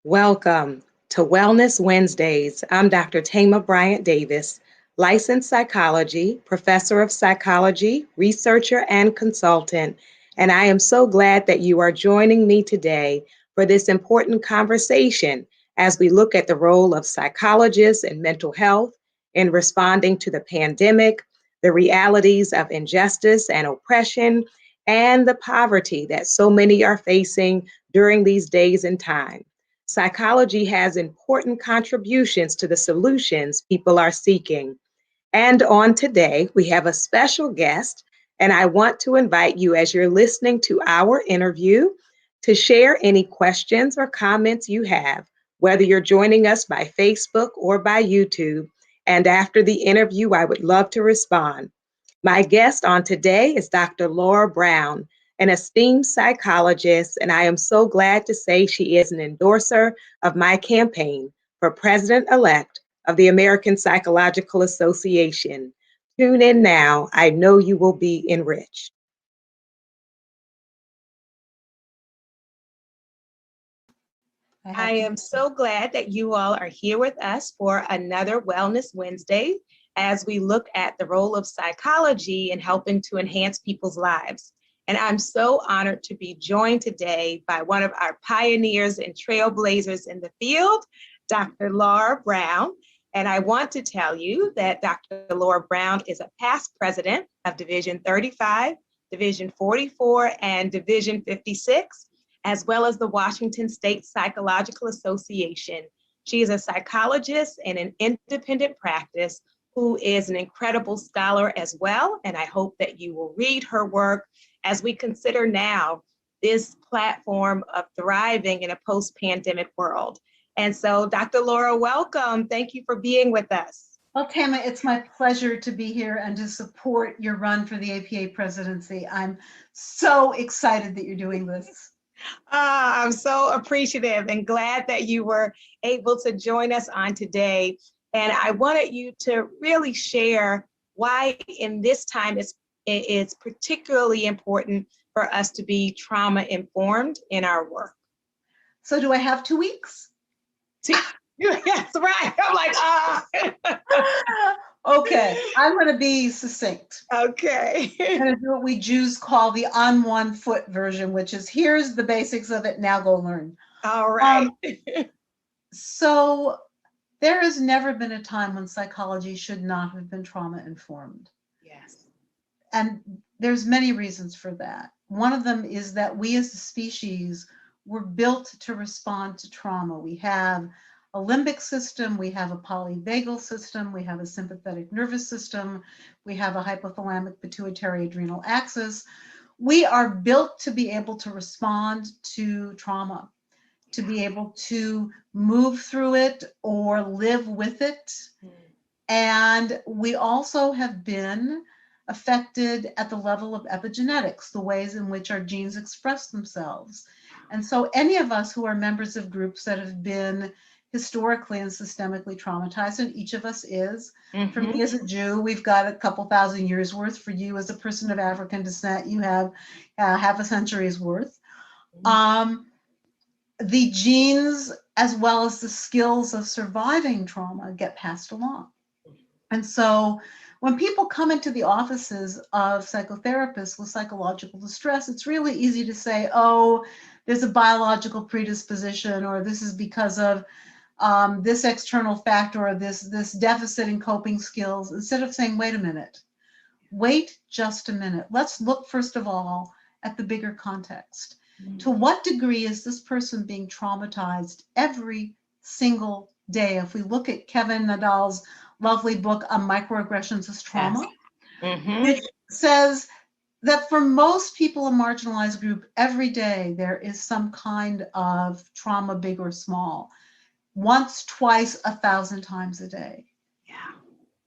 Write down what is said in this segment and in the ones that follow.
Welcome to Wellness Wednesdays. I'm Dr. Thema Bryant-Davis, licensed psychology, professor of psychology, researcher, and consultant. And I am so glad that you are joining me today for this important conversation as we look at the role of psychologists and mental health in responding to the pandemic, the realities of injustice and oppression, and the poverty that so many are facing during these days and times. Psychology has important contributions to the solutions people are seeking. And on today, we have a special guest, and I want to invite you as you're listening to our interview to share any questions or comments you have, whether you're joining us by Facebook or by YouTube. And after the interview, I would love to respond. My guest on today is Dr. Laura Brown, an esteemed psychologist, and I am so glad to say she is an endorser of my campaign for President-elect of the American Psychological Association. Tune in now. I know you will be enriched. I am so glad that you all are here with us for another Wellness Wednesday as we look at the role of psychology in helping to enhance people's lives. And I'm so honored to be joined today by one of our pioneers and trailblazers in the field, Dr. Laura Brown. And I want to tell you that Dr. Laura Brown is a past president of Division 35, Division 44, and Division 56, as well as the Washington State Psychological Association. She is a psychologist in an independent practice who is an incredible scholar as well. And I hope that you will read her work as we consider now this platform of thriving in a post-pandemic world. And so, Dr. Laura, welcome. Thank you for being with us. Well, Tama, it's my pleasure to be here and to support your run for the APA presidency. I'm so excited that you're doing this. I'm so appreciative and glad that you were able to join us on today. And I wanted you to really share why in this time it's particularly important for us to be trauma informed in our work. So do I have 2 weeks? Yes, right. I'm like, Okay, I'm going to be succinct. Okay. I'm going to do what we Jews call the on one foot version, which is here's the basics of it, now go learn. All right. So there has never been a time when psychology should not have been trauma informed. Yes. And there's many reasons for that. One of them is that we as a species were built to respond to trauma. We have a limbic system, we have a polyvagal system, we have a sympathetic nervous system, we have a hypothalamic pituitary adrenal axis. We are built to be able to respond to trauma, to be able to move through it or live with it. And we also have been affected at the level of epigenetics, the ways in which our genes express themselves. And so any of us who are members of groups that have been historically and systemically traumatized, and each of us is. Mm-hmm. For me as a Jew, we've got a couple thousand years worth. For you as a person of African descent, you have half a century's worth. Mm-hmm. The genes as well as the skills of surviving trauma get passed along. And so when people come into the offices of psychotherapists with psychological distress, it's really easy to say, oh, there's a biological predisposition, or this is because of this external factor, or this deficit in coping skills, instead of saying, wait a minute, wait just a minute. Let's look first of all at the bigger context. Mm-hmm. To what degree is this person being traumatized every single day? If we look at Kevin Nadal's lovely book on microaggressions as trauma, yes. Mm-hmm. It says that for most people in marginalized group, every day there is some kind of trauma, big or small. Once, twice, 1,000 times a day. Yeah.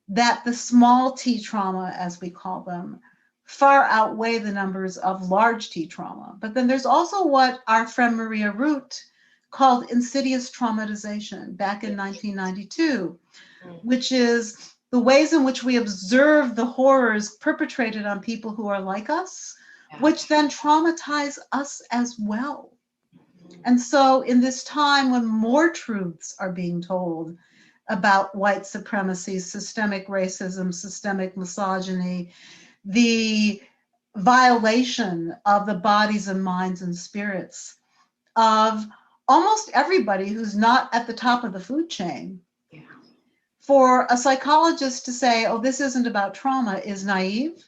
That the small T trauma, as we call them, far outweigh the numbers of large T trauma. But then there's also what our friend Maria Root called insidious traumatization back in 1992, which is the ways in which we observe the horrors perpetrated on people who are like us, which then traumatize us as well. And so in this time when more truths are being told about white supremacy, systemic racism, systemic misogyny, the violation of the bodies and minds and spirits of almost everybody who's not at the top of the food chain. Yeah. For a psychologist to say, oh, this isn't about trauma is naive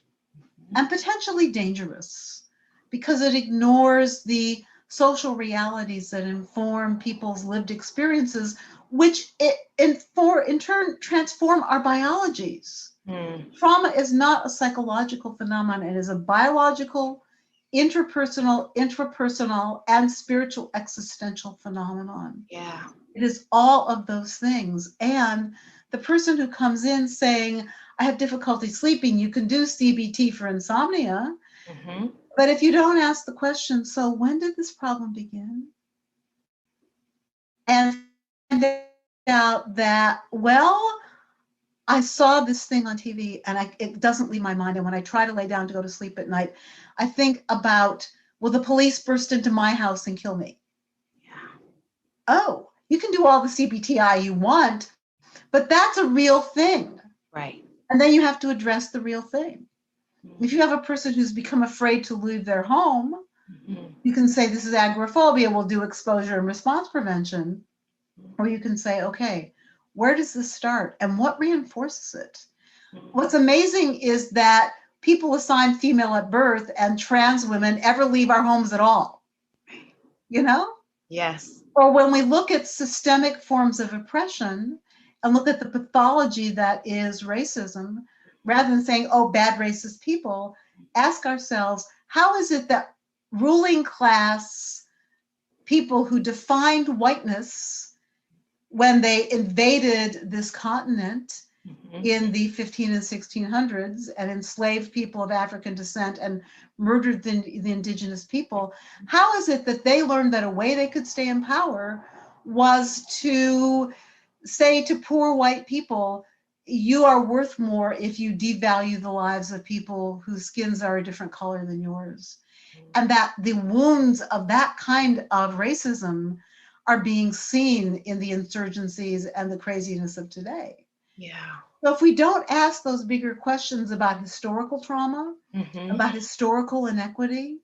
and potentially dangerous because it ignores the social realities that inform people's lived experiences, which in turn transform our biologies. Trauma is not a psychological phenomenon. It is a biological, intrapersonal, and spiritual existential phenomenon. Yeah. It is all of those things. And the person who comes in saying, I have difficulty sleeping, you can do CBT for insomnia. Mm-hmm. But if you don't ask the question, so when did this problem begin? And find out that, well, I saw this thing on TV and it doesn't leave my mind. And when I try to lay down to go to sleep at night, I think about, will the police burst into my house and kill me? Yeah. Oh, you can do all the CBTI you want, but that's a real thing. Right. And then you have to address the real thing. If you have a person who's become afraid to leave their home, you can say this is agoraphobia, we'll do exposure and response prevention. Or you can say, okay, where does this start and what reinforces it? What's amazing is that people assigned female at birth and trans women ever leave our homes at all, you know? Yes. Or when we look at systemic forms of oppression and look at the pathology that is racism, rather than saying, oh, bad racist people, ask ourselves, how is it that ruling class people who defined whiteness when they invaded this continent in the 15 and 1600s and enslaved people of African descent and murdered the indigenous people, how is it that they learned that a way they could stay in power was to say to poor white people, you are worth more if you devalue the lives of people whose skins are a different color than yours? And that the wounds of that kind of racism are being seen in the insurgencies and the craziness of today. Yeah. So if we don't ask those bigger questions about historical trauma, about historical inequity,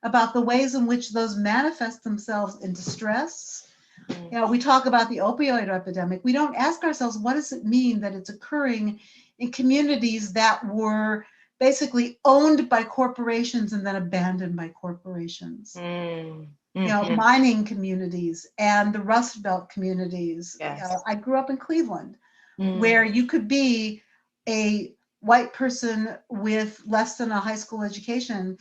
about the ways in which those manifest themselves in distress, you know, we talk about the opioid epidemic. We don't ask ourselves, what does it mean that it's occurring in communities that were basically owned by corporations and then abandoned by corporations? You know, mining communities and the Rust Belt communities. Yes. I grew up in Cleveland, where you could be a white person with less than a high school education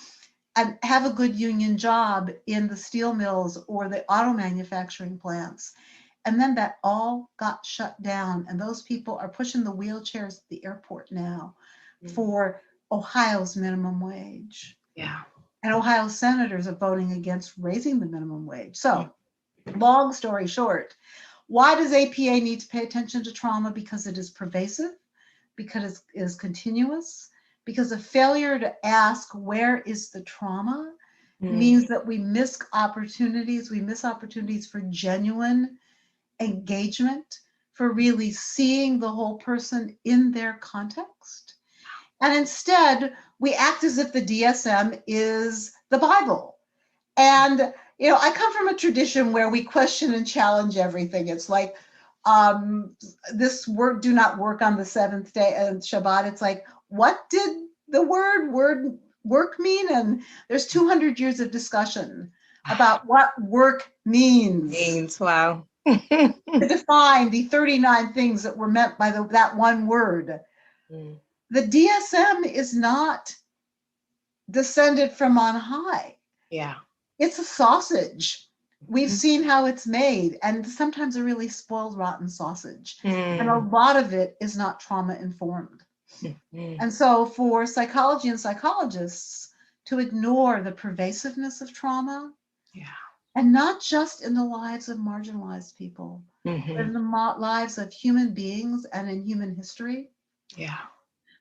and have a good union job in the steel mills or the auto manufacturing plants. And then that all got shut down. And those people are pushing the wheelchairs at the airport now for Ohio's minimum wage. Yeah. And Ohio senators are voting against raising the minimum wage. So, long story short, why does APA need to pay attention to trauma? Because it is pervasive, because it is continuous, because a failure to ask where is the trauma means that we miss opportunities. We miss opportunities for genuine engagement, for really seeing the whole person in their context. And instead, we act as if the DSM is the Bible. And, you know, I come from a tradition where we question and challenge everything. It's like, this word, do not work on the seventh day of Shabbat. It's like, what did the word work mean? And there's 200 years of discussion about what work means. Wow. To define the 39 things that were meant by that one word. The DSM is not descended from on high. Yeah. It's a sausage. We've seen how it's made, and sometimes a really spoiled, rotten sausage. And a lot of it is not trauma informed. And so for psychology and psychologists to ignore the pervasiveness of trauma, and not just in the lives of marginalized people, but in the lives of human beings and in human history.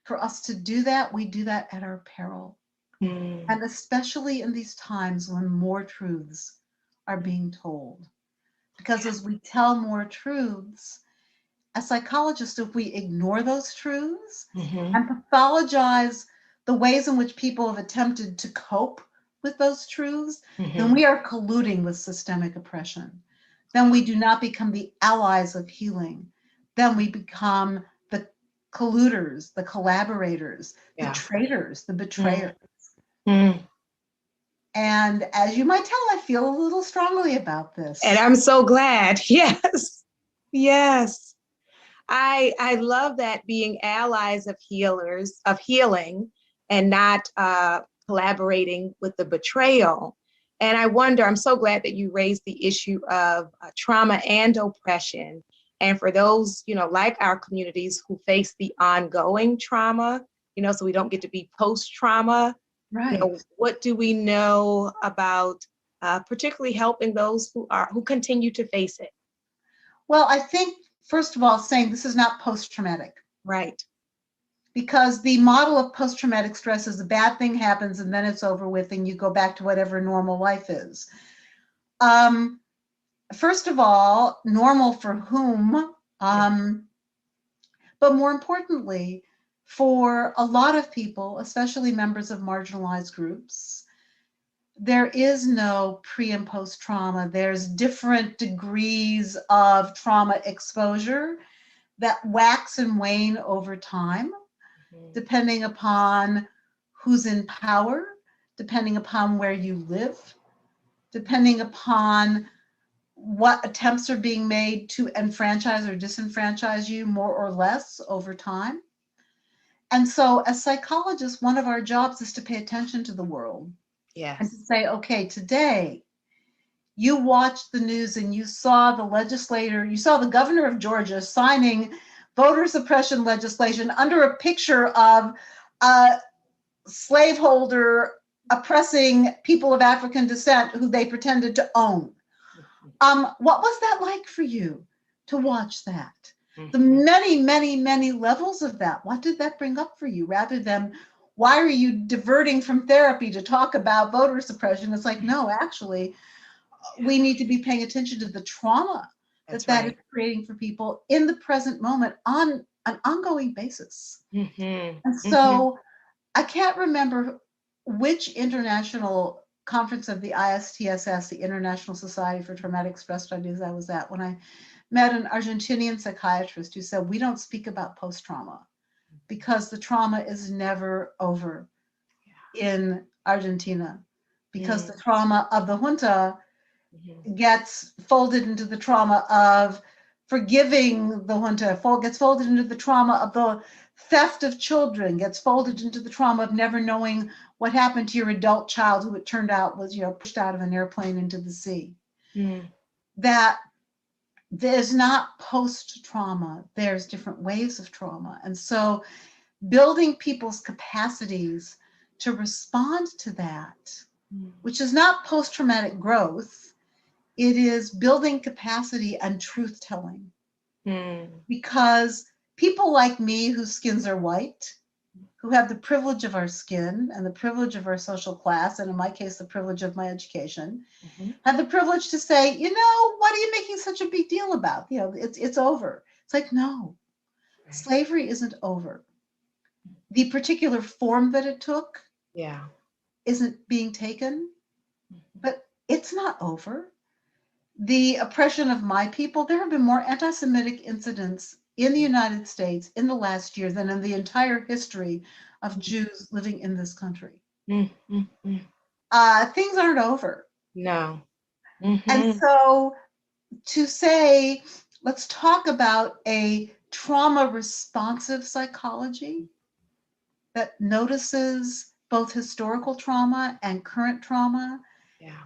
For us to do that, we do that at our peril. And especially in these times when more truths are being told. Because as we tell more truths, as psychologists, if we ignore those truths and pathologize the ways in which people have attempted to cope with those truths, then we are colluding with systemic oppression. Then we do not become the allies of healing. Then we become the colluders, the collaborators, the traitors, the betrayers. And as you might tell, I feel a little strongly about this. And I'm so glad. Yes. Yes. I love that, being allies of healers, of healing, and not collaborating with the betrayal. And I wonder, I'm so glad that you raised the issue of trauma and oppression. And for those, like our communities who face the ongoing trauma, so we don't get to be post-trauma, right. What do we know about particularly helping those who continue to face it? Well, I think, first of all, saying this is not post-traumatic. Right. Because the model of post-traumatic stress is a bad thing happens and then it's over with and you go back to whatever normal life is. First of all, normal for whom? But more importantly, for a lot of people, especially members of marginalized groups, there is no pre and post trauma. There's different degrees of trauma exposure that wax and wane over time, depending upon who's in power, depending upon where you live, depending upon what attempts are being made to enfranchise or disenfranchise you more or less over time. And so as psychologists, one of our jobs is to pay attention to the world. Yes. And to say, okay, today you watched the news and you saw the governor of Georgia signing voter suppression legislation under a picture of a slaveholder oppressing people of African descent who they pretended to own. What was that like for you to watch that? The many, many, many levels of that. What did that bring up for you? Rather than, why are you diverting from therapy to talk about voter suppression? It's like, no, actually, we need to be paying attention to the trauma that is creating for people in the present moment on an ongoing basis. And so I can't remember which international conference of the ISTSS, the International Society for Traumatic Stress Studies, I was at when I met an Argentinian psychiatrist who said, we don't speak about post-trauma because the trauma is never over in Argentina, because the trauma of the junta gets folded into the trauma of forgiving the junta, gets folded into the trauma of the theft of children, gets folded into the trauma of never knowing what happened to your adult child who it turned out was, pushed out of an airplane into the sea. That there's not post-trauma, there's different waves of trauma. And so building people's capacities to respond to that, which is not post-traumatic growth, it is building capacity and truth-telling. Because people like me whose skins are white, who have the privilege of our skin and the privilege of our social class, and in my case, the privilege of my education, have the privilege to say, what are you making such a big deal about? It's over. It's like, no, slavery isn't over. The particular form that it took isn't being taken, but it's not over. The oppression of my people, there have been more anti-Semitic incidents in the United States in the last year than in the entire history of Jews living in this country. Things aren't over. No. And so to say, let's talk about a trauma responsive psychology that notices both historical trauma and current trauma.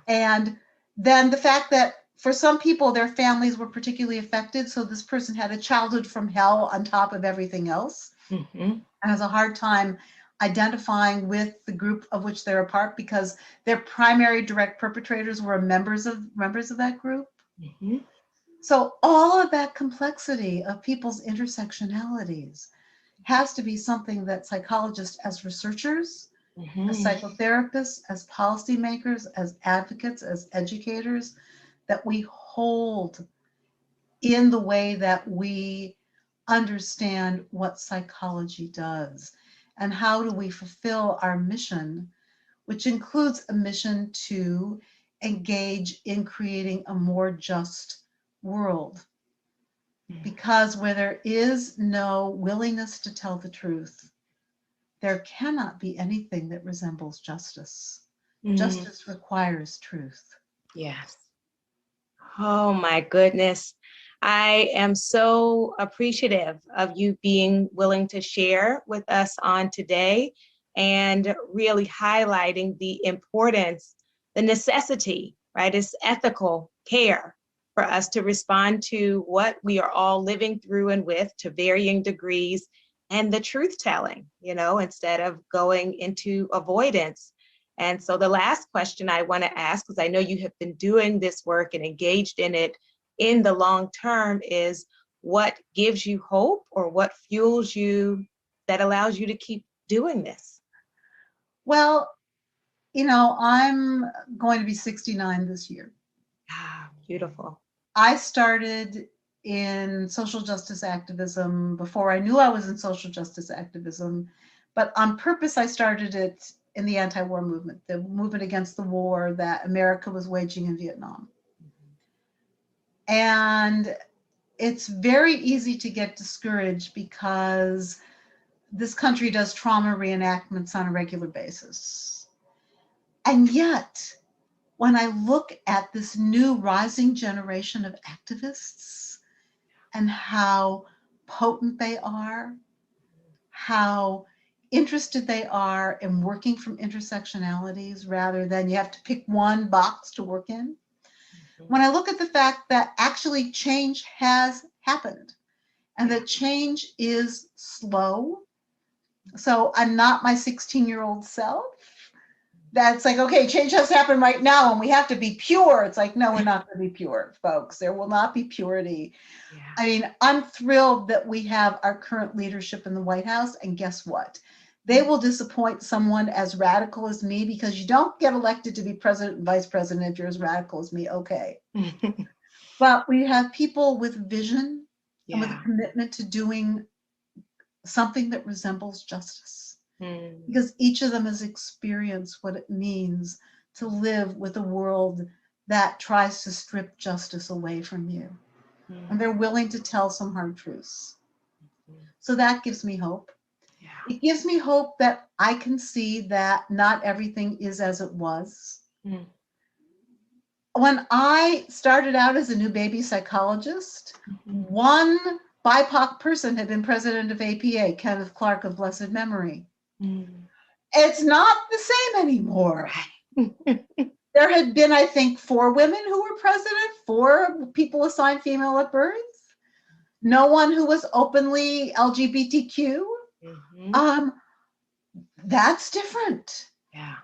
And then the fact that for some people, their families were particularly affected. So this person had a childhood from hell on top of everything else and has a hard time identifying with the group of which they're a part because their primary direct perpetrators were members of that group. So all of that complexity of people's intersectionalities has to be something that psychologists as researchers as psychotherapists, as policymakers, as advocates, as educators, that we hold in the way that we understand what psychology does and how do we fulfill our mission, which includes a mission to engage in creating a more just world. Because where there is no willingness to tell the truth, there cannot be anything that resembles justice. Justice requires truth. Yes. Oh my goodness. I am so appreciative of you being willing to share with us on today and really highlighting the importance, the necessity, right? It's ethical care for us to respond to what we are all living through and with to varying degrees, and the truth telling, instead of going into avoidance. And so the last question I want to ask, because I know you have been doing this work and engaged in it in the long term, is what gives you hope or what fuels you that allows you to keep doing this? Well, I'm going to be 69 this year. Ah, beautiful. I started in social justice activism before I knew I was in social justice activism, but on purpose, I started it in the anti-war movement, the movement against the war that America was waging in Vietnam. And it's very easy to get discouraged because this country does trauma reenactments on a regular basis. And yet, when I look at this new rising generation of activists and how potent they are, how interested they are in working from intersectionalities rather than you have to pick one box to work in. When I look at the fact that actually change has happened and that change is slow. So I'm not my 16-year-old self. That's like, okay, change has happened right now and we have to be pure. It's like, no, we're not going to be pure, folks. There will not be purity. Yeah. I mean, I'm thrilled that we have our current leadership in the White House. And guess what? They will disappoint someone as radical as me because you don't get elected to be president and vice president if you're as radical as me. Okay. But we have people with vision and with a commitment to doing something that resembles justice. Because each of them has experienced what it means to live with a world that tries to strip justice away from you. And they're willing to tell some hard truths. So that gives me hope. It gives me hope that I can see that not everything is as it was. When I started out as a new baby psychologist, one BIPOC person had been president of APA, Kenneth Clark of blessed memory. It's not the same anymore. There had been, I think, 4 women who were president, 4 people assigned female at birth, no one who was openly LGBTQ. That's different. Yeah.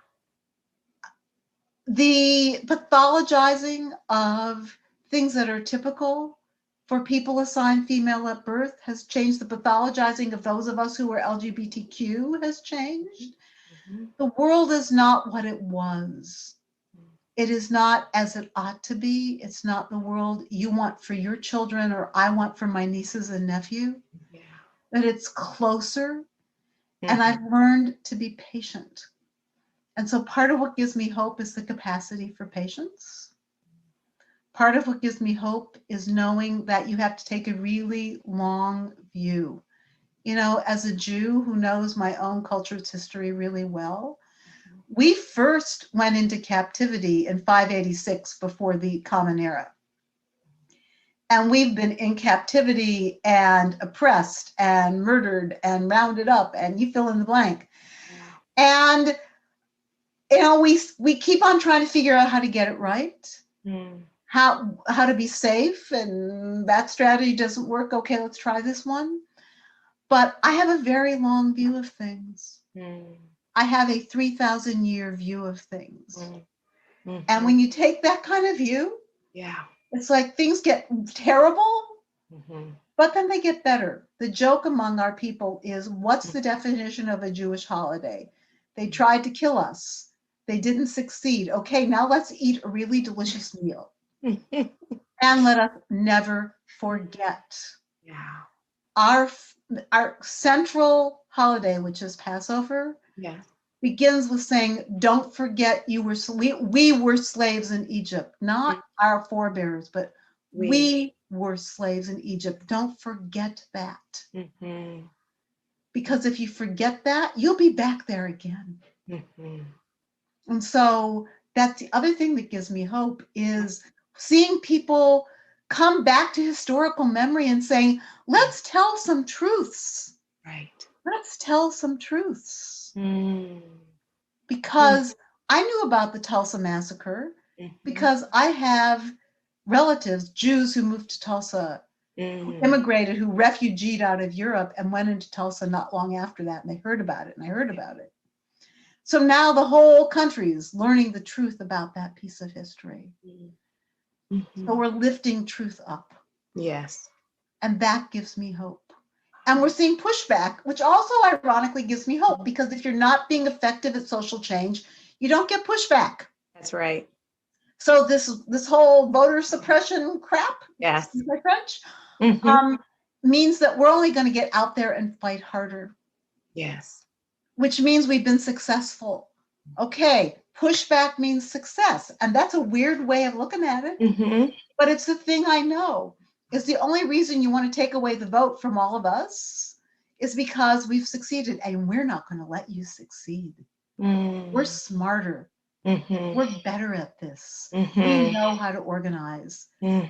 The pathologizing of things that are typical for people assigned female at birth has changed. The pathologizing of those of us who are LGBTQ has changed. The world is not what it was. It is not as it ought to be. It's not the world you want for your children or I want for my nieces and nephew. But it's closer. And I've learned to be patient. And so part of what gives me hope is the capacity for patience. Part of what gives me hope is knowing that you have to take a really long view. As a Jew who knows my own culture's history really well, we first went into captivity in 586 before the Common Era. And we've been in captivity and oppressed and murdered and rounded up and you fill in the blank. And we keep on trying to figure out how to get it right, how to be safe, and that strategy doesn't work. Okay, let's try this one. But I have a very long view of things. I have a 3,000-year view of things. And when you take that kind of view, it's like things get terrible, but then they get better. The joke among our people is, what's the definition of a Jewish holiday? They tried to kill us. They didn't succeed. Okay, now let's eat a really delicious meal. And let us never forget. Yeah. Our central holiday, which is Passover, Yeah. begins with saying, don't forget we were slaves in Egypt, not our forebears, but we were slaves in Egypt. Don't forget that. Mm-hmm. Because if you forget that, you'll be back there again. Mm-hmm. And so that's the other thing that gives me hope is seeing people come back to historical memory and saying, let's tell some truths. Right. Let's tell some truths. Mm. Because I knew about the Tulsa massacre because I have relatives, Jews who moved to Tulsa, who immigrated, who refugeed out of Europe and went into Tulsa not long after that. And they heard about it, and I heard about it. So now the whole country is learning the truth about that piece of history. Mm-hmm. So we're lifting truth up. Yes. And that gives me hope. And we're seeing pushback, which also ironically gives me hope, because if you're not being effective at social change, you don't get pushback. That's right. So this whole voter suppression crap, yes, my French, means that we're only going to get out there and fight harder. Yes. Which means we've been successful. Okay, pushback means success. And that's a weird way of looking at it. But it's the thing I know. Is the only reason you want to take away the vote from all of us is because we've succeeded, and we're not going to let you succeed. We're smarter. We're better at this. We know how to organize.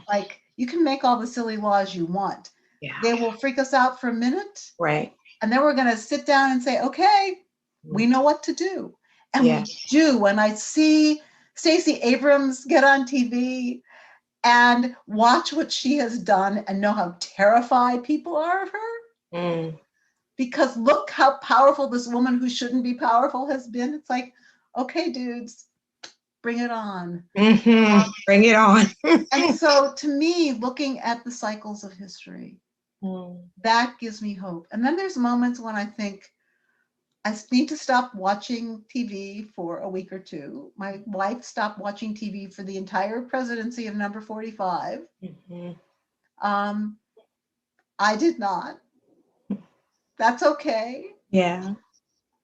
Like, you can make all the silly laws you want. Yeah. They will freak us out for a minute. Right. And then we're going to sit down and say, okay, we know what to do. And we do. When I see Stacey Abrams get on TV and watch what she has done and know how terrified people are of her, because look how powerful this woman who shouldn't be powerful has been. It's like, okay, dudes, bring it on. Bring it on. And so to me, looking at the cycles of history, that gives me hope. And then there's moments when I think, I need to stop watching TV for a week or two. My wife stopped watching TV for the entire presidency of number 45. I did not. That's okay. Yeah.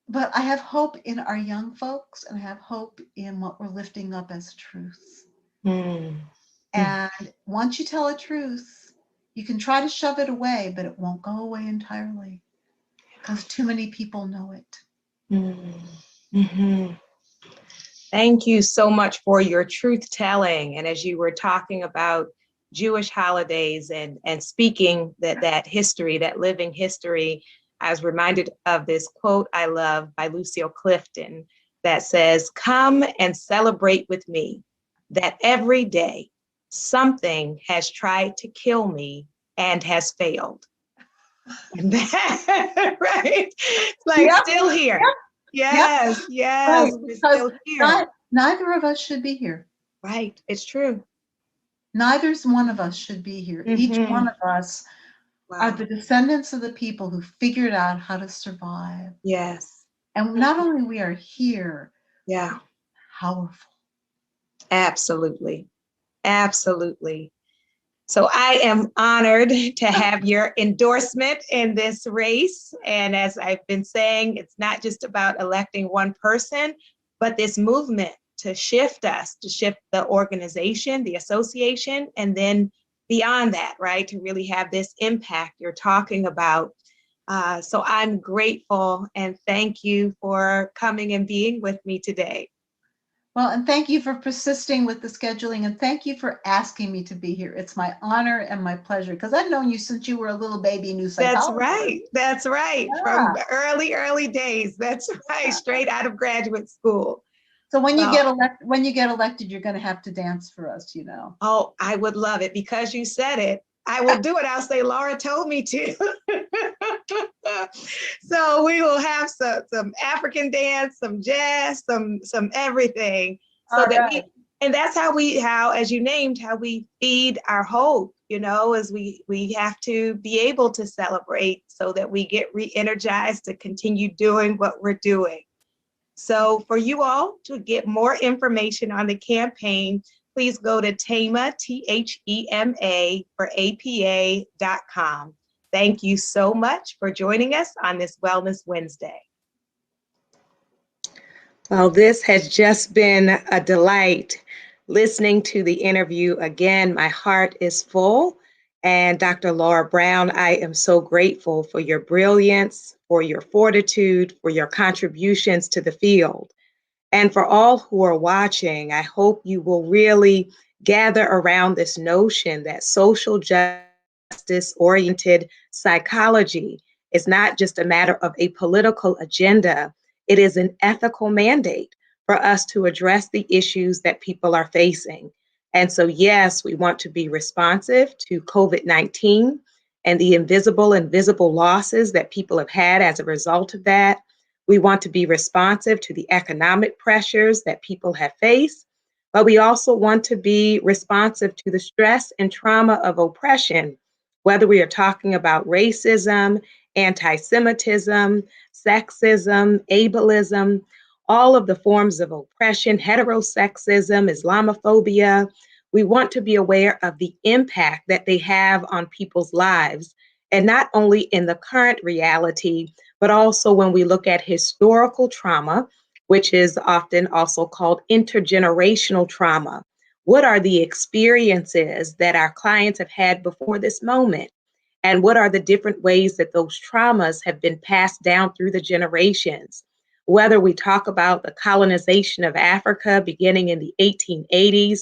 But I have hope in our young folks, and I have hope in what we're lifting up as truth. And once you tell a truth, you can try to shove it away, but it won't go away entirely because too many people know it. Thank you so much for your truth telling. And as you were talking about Jewish holidays and speaking that history, that living history, I was reminded of this quote I love by Lucille Clifton that says, "Come and celebrate with me that every day something has tried to kill me and has failed." Right? Like still here. Yes, Right, we're still here. Neither of us should be here. Right, it's true. Neither's one of us should be here. Each one of us are the descendants of the people who figured out how to survive. Yes. And not only we are here, powerful. Absolutely. Absolutely. So I am honored to have your endorsement in this race. And as I've been saying, it's not just about electing one person, but this movement to shift us, to shift the organization, the association, and then beyond that, right, to really have this impact you're talking about. So I'm grateful and thank you for coming and being with me today. Well, and thank you for persisting with the scheduling, and thank you for asking me to be here. It's my honor and my pleasure, because I've known you since you were a little baby new psychologist. That's right. That's right. Yeah. From early days. That's right. Straight out of graduate school. So when you get elected, you're going to have to dance for us, you know. Oh, I would love it because you said it. I will do it. I'll say Laura told me to. So we will have some African dance, some jazz, some everything. So all that right. And that's how as you named, how we feed our hope, you know, as we have to be able to celebrate so that we get re-energized to continue doing what we're doing. So for you all to get more information on the campaign, please go to Thema, Thema for APA.com. Thank you so much for joining us on this Wellness Wednesday. Well, this has just been a delight listening to the interview. Again, my heart is full. And Dr. Laura Brown, I am so grateful for your brilliance, for your fortitude, for your contributions to the field. And for all who are watching, I hope you will really gather around this notion that social justice oriented psychology is not just a matter of a political agenda, it is an ethical mandate for us to address the issues that people are facing. And so, yes, we want to be responsive to COVID-19 and the invisible and visible losses that people have had as a result of that. We want to be responsive to the economic pressures that people have faced, but we also want to be responsive to the stress and trauma of oppression, whether we are talking about racism, anti Semitism, sexism, ableism, all of the forms of oppression, heterosexism, Islamophobia. We want to be aware of the impact that they have on people's lives, and not only in the current reality, but also when we look at historical trauma, which is often also called intergenerational trauma. What are the experiences that our clients have had before this moment? And what are the different ways that those traumas have been passed down through the generations? Whether we talk about the colonization of Africa beginning in the 1880s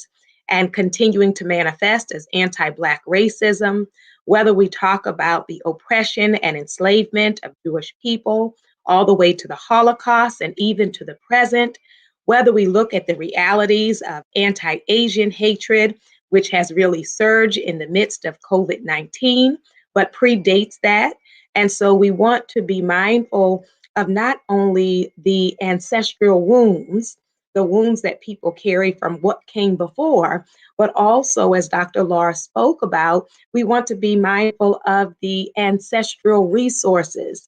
and continuing to manifest as anti Black racism, whether we talk about the oppression and enslavement of Jewish people, all the way to the Holocaust and even to the present, whether we look at the realities of anti Asian hatred, which has really surged in the midst of COVID-19, but predates that. And so we want to be mindful of not only the ancestral wounds, the wounds that people carry from what came before, but also, as Dr. Laura spoke about, we want to be mindful of the ancestral resources.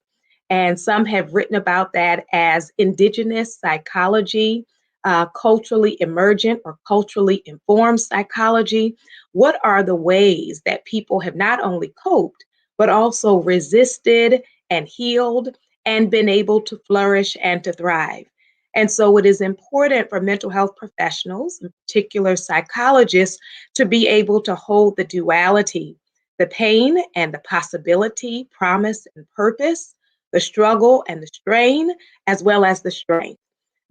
And some have written about that as indigenous psychology, culturally emergent or culturally informed psychology. What are the ways that people have not only coped, but also resisted and healed and been able to flourish and to thrive? And so it is important for mental health professionals, in particular psychologists, to be able to hold the duality, the pain and the possibility, promise and purpose, the struggle and the strain, as well as the strength.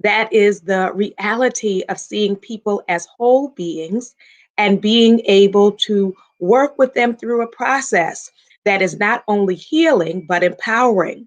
That is the reality of seeing people as whole beings and being able to work with them through a process that is not only healing, but empowering.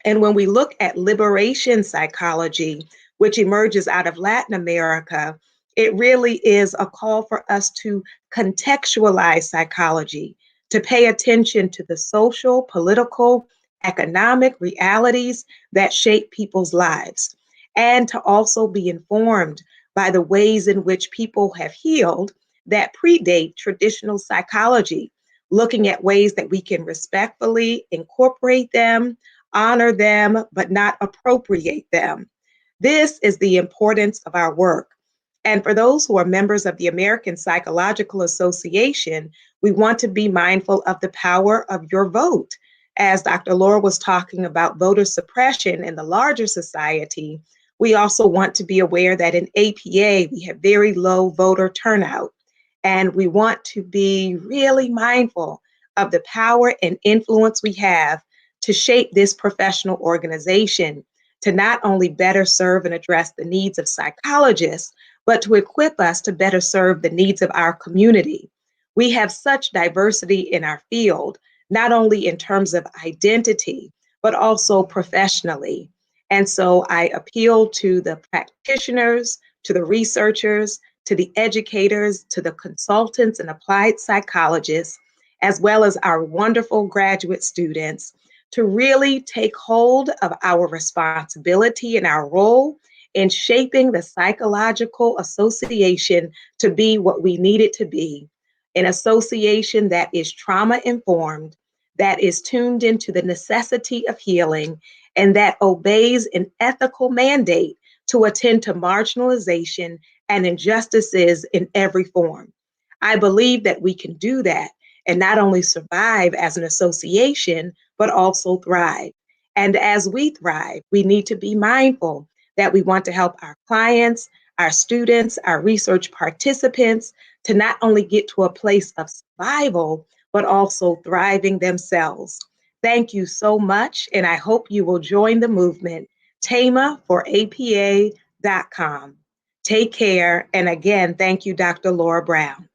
And when we look at liberation psychology, which emerges out of Latin America, it really is a call for us to contextualize psychology, to pay attention to the social, political, economic realities that shape people's lives, and to also be informed by the ways in which people have healed that predate traditional psychology, looking at ways that we can respectfully incorporate them, honor them, but not appropriate them. This is the importance of our work. And for those who are members of the American Psychological Association, we want to be mindful of the power of your vote. As Dr. Laura was talking about voter suppression in the larger society, we also want to be aware that in APA, we have very low voter turnout. And we want to be really mindful of the power and influence we have to shape this professional organization to not only better serve and address the needs of psychologists, but to equip us to better serve the needs of our community. We have such diversity in our field, not only in terms of identity, but also professionally. And so I appeal to the practitioners, to the researchers, to the educators, to the consultants and applied psychologists, as well as our wonderful graduate students, to really take hold of our responsibility and our role in shaping the psychological association to be what we need it to be, an association that is trauma informed, that is tuned into the necessity of healing and that obeys an ethical mandate to attend to marginalization and injustices in every form. I believe that we can do that and not only survive as an association, but also thrive. And as we thrive, we need to be mindful that we want to help our clients, our students, our research participants to not only get to a place of survival, but also thriving themselves. Thank you so much, and I hope you will join the movement, Thema for APA.com. Take care, and again, thank you, Dr. Laura Brown.